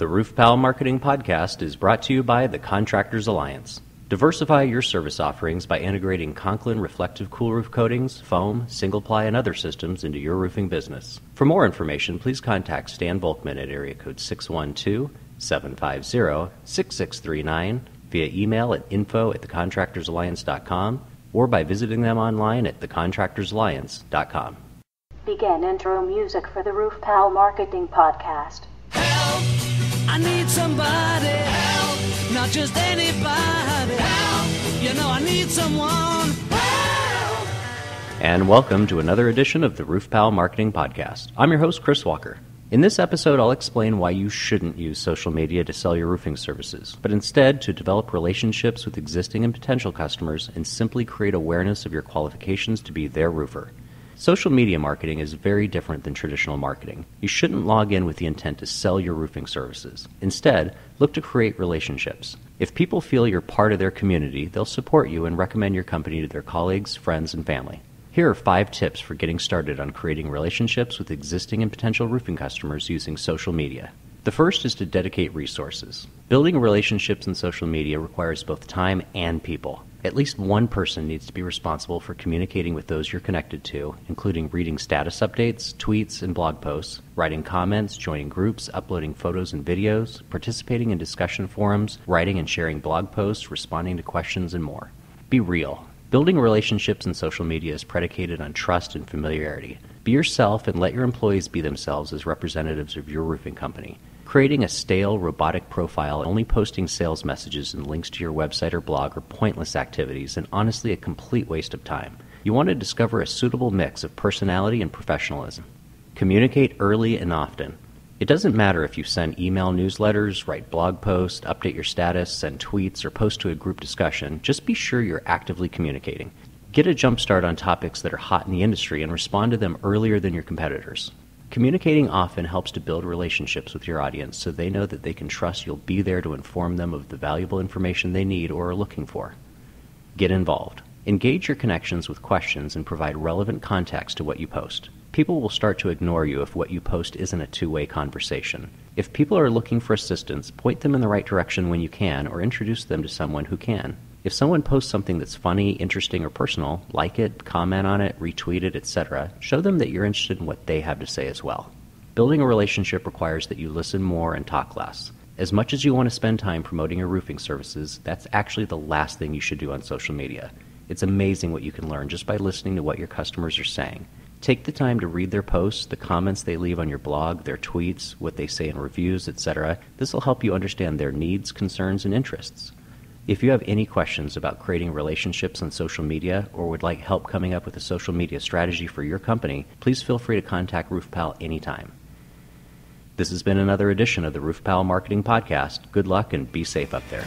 The RoofPal Marketing Podcast is brought to you by the Contractors Alliance. Diversify your service offerings by integrating Conklin reflective cool roof coatings, foam, single-ply, and other systems into your roofing business. For more information, please contact Stan Volkman at area code 612-750-6639 via email at info@thecontractorsalliance.com or by visiting them online at thecontractorsalliance.com. Begin intro music for the RoofPal Marketing Podcast. Help! I need somebody. Help! Not just anybody. Help! You know I need someone. Help! And welcome to another edition of the RoofPal Marketing Podcast. I'm your host, Chris Walker. In this episode, I'll explain why you shouldn't use social media to sell your roofing services, but instead to develop relationships with existing and potential customers and simply create awareness of your qualifications to be their roofer. Social media marketing is very different than traditional marketing. You shouldn't log in with the intent to sell your roofing services. Instead, look to create relationships. If people feel you're part of their community, they'll support you and recommend your company to their colleagues, friends, and family. Here are 5 tips for getting started on creating relationships with existing and potential roofing customers using social media. The first is to dedicate resources. Building relationships in social media requires both time and people. At least one person needs to be responsible for communicating with those you're connected to, including reading status updates, tweets, and blog posts, writing comments, joining groups, uploading photos and videos, participating in discussion forums, writing and sharing blog posts, responding to questions, and more. Be real. Building relationships in social media is predicated on trust and familiarity. Be yourself and let your employees be themselves as representatives of your roofing company. Creating a stale, robotic profile, only posting sales messages and links to your website or blog are pointless activities and honestly a complete waste of time. You want to discover a suitable mix of personality and professionalism. Communicate early and often. It doesn't matter if you send email newsletters, write blog posts, update your status, send tweets, or post to a group discussion. Just be sure you're actively communicating. Get a jump start on topics that are hot in the industry and respond to them earlier than your competitors. Communicating often helps to build relationships with your audience so they know that they can trust you'll be there to inform them of the valuable information they need or are looking for. Get involved. Engage your connections with questions and provide relevant context to what you post. People will start to ignore you if what you post isn't a two-way conversation. If people are looking for assistance, point them in the right direction when you can or introduce them to someone who can. If someone posts something that's funny, interesting, or personal, like it, comment on it, retweet it, etc., show them that you're interested in what they have to say as well. Building a relationship requires that you listen more and talk less. As much as you want to spend time promoting your roofing services, that's actually the last thing you should do on social media. It's amazing what you can learn just by listening to what your customers are saying. Take the time to read their posts, the comments they leave on your blog, their tweets, what they say in reviews, etc. This will help you understand their needs, concerns, and interests. If you have any questions about creating relationships on social media or would like help coming up with a social media strategy for your company, please feel free to contact RoofPal anytime. This has been another edition of the RoofPal Marketing Podcast. Good luck and be safe up there.